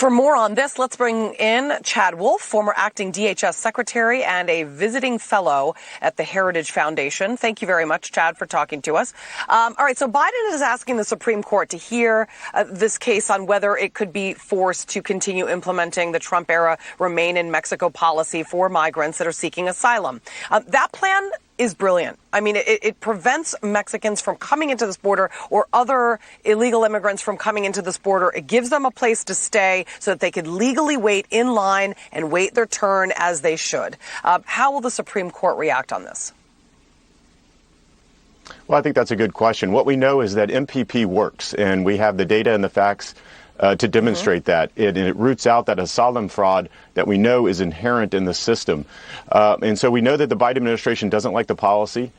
For more on this, let's bring in Chad Wolf, former acting DHS secretary and a visiting fellow at the Heritage Foundation. Thank you very much, Chad, for talking to us. All right, so Biden is asking the Supreme Court to hear this case on whether it could be forced to continue implementing the Trump-era Remain in Mexico policy for migrants that are seeking asylum. That plan is brilliant. I mean, it prevents Mexicans from coming into this border or other illegal immigrants from coming into this border. It gives them a place to stay so that they could legally wait in line and wait their turn as they should. How will the Supreme Court react on this? Well, I think that's a good question. What we know is that MPP works, and we have the data and the facts to demonstrate that. It roots out that asylum fraud that we know is inherent in the system. And so we know that the Biden administration doesn't like the policy.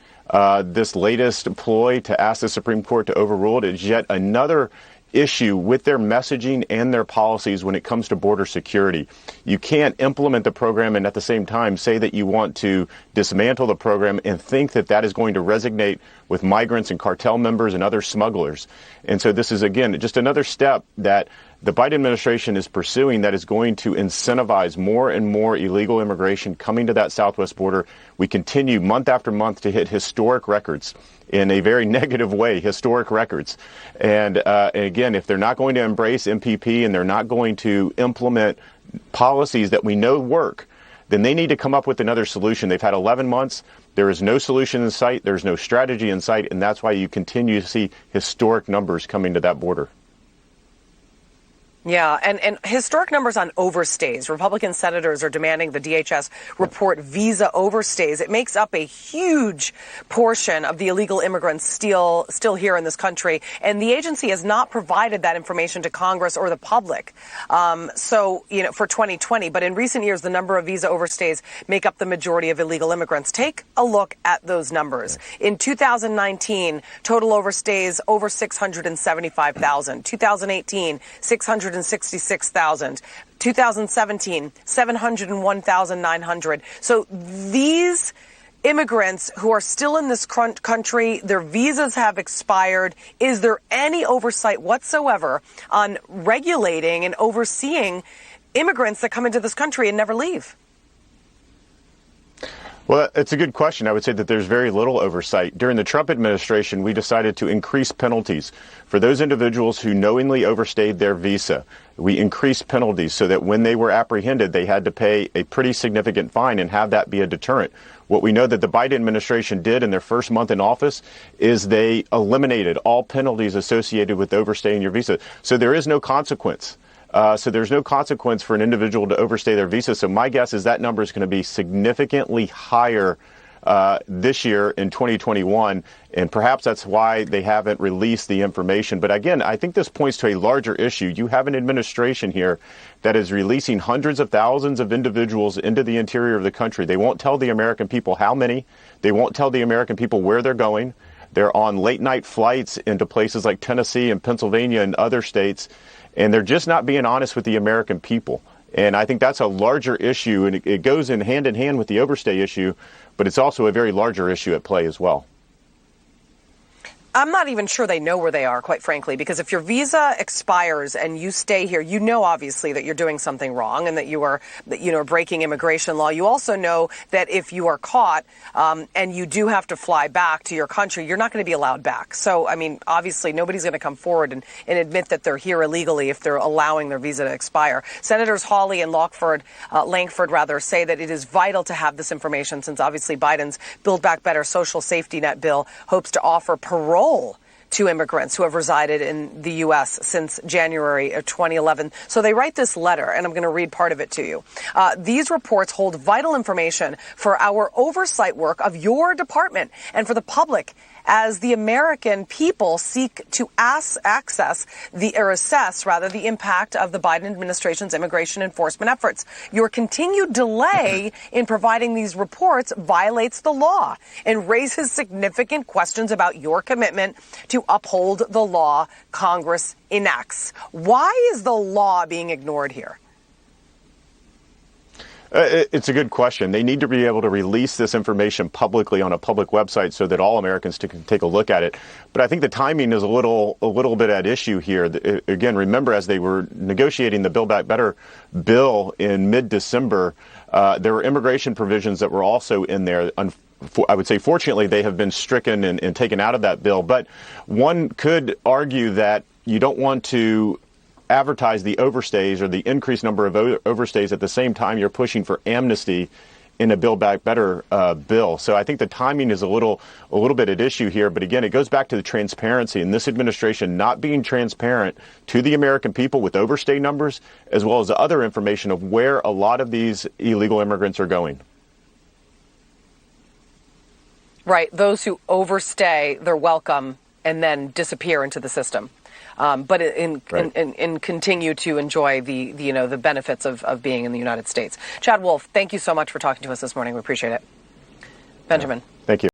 This latest ploy to ask the Supreme Court to overrule it is yet another issue with their messaging and their policies when it comes to border security. You can't implement the program and at the same time say that you want to dismantle the program and think that that is going to resonate with migrants and cartel members and other smugglers. And so this is, again, just another step that the Biden administration is pursuing that is going to incentivize more and more illegal immigration coming to that southwest border. We continue month after month to hit historic records in a very negative way, historic records. And again, if they're not going to embrace MPP and they're not going to implement policies that we know work, then they need to come up with another solution. They've had 11 months. There is no solution in sight. There's no strategy in sight. And that's why you continue to see historic numbers coming to that border. Yeah, and historic numbers on overstays. Republican senators are demanding the DHS report visa overstays. It makes up a huge portion of the illegal immigrants still here in this country, and the agency has not provided that information to Congress or the public. So, for 2020, but in recent years, the number of visa overstays make up the majority of illegal immigrants. Take a look at those numbers. In 2019, total overstays over 675,000. 2018, 666,000. 2017, 701,900. So these immigrants who are still in this country, their visas have expired. Is there any oversight whatsoever on regulating and overseeing immigrants that come into this country and never leave? Well, it's a good question. I would say that there's very little oversight. During the Trump administration, we decided to increase penalties for those individuals who knowingly overstayed their visa. We increased penalties so that when they were apprehended, they had to pay a pretty significant fine and have that be a deterrent. What we know that the Biden administration did in their first month in office is they eliminated all penalties associated with overstaying your visa. So there is no consequence. So there's no consequence for an individual to overstay their visa. So my guess is that number is going to be significantly higher this year in 2021. And perhaps that's why they haven't released the information. But again, I think this points to a larger issue. You have an administration here that is releasing hundreds of thousands of individuals into the interior of the country. They won't tell the American people how many. They won't tell the American people where they're going. They're on late night flights into places like Tennessee and Pennsylvania and other states. And they're just not being honest with the American people. And I think that's a larger issue, and it goes in hand with the overstay issue, but it's also a very larger issue at play as well. I'm not even sure they know where they are, quite frankly, because if your visa expires and you stay here, you know, obviously, that you're doing something wrong and that you are, breaking immigration law. You also know that if you are caught and you do have to fly back to your country, you're not going to be allowed back. So, I mean, obviously, nobody's going to come forward and admit that they're here illegally if they're allowing their visa to expire. Senators Hawley and Langford say that it is vital to have this information since obviously Biden's Build Back Better social safety net bill hopes to offer parole to immigrants who have resided in the U.S. since January of 2011. So they write this letter, and I'm going to read part of it to you. These reports hold vital information for our oversight work of your department and for the public as the American people seek to assess the impact of the Biden administration's immigration enforcement efforts. Your continued delay in providing these reports violates the law and raises significant questions about your commitment to uphold the law Congress enacts. Why is the law being ignored here? It's a good question. They need to be able to release this information publicly on a public website so that all Americans can take a look at it. But I think the timing is a little bit at issue here. Again, remember, as they were negotiating the Build Back Better bill in mid-December, there were immigration provisions that were also in there. I would say, fortunately, they have been stricken and taken out of that bill. But one could argue that you don't want to advertise the overstays or the increased number of overstays at the same time you're pushing for amnesty in a Build Back Better bill. So I think the timing is a little bit at issue here. But again, it goes back to the transparency and this administration not being transparent to the American people with overstay numbers, as well as the other information of where a lot of these illegal immigrants are going. Right. Those who overstay their welcome and then disappear into the system. But continue to enjoy the benefits of being in the United States. Chad Wolf, thank you so much for talking to us this morning. We appreciate it. Benjamin. Thank you.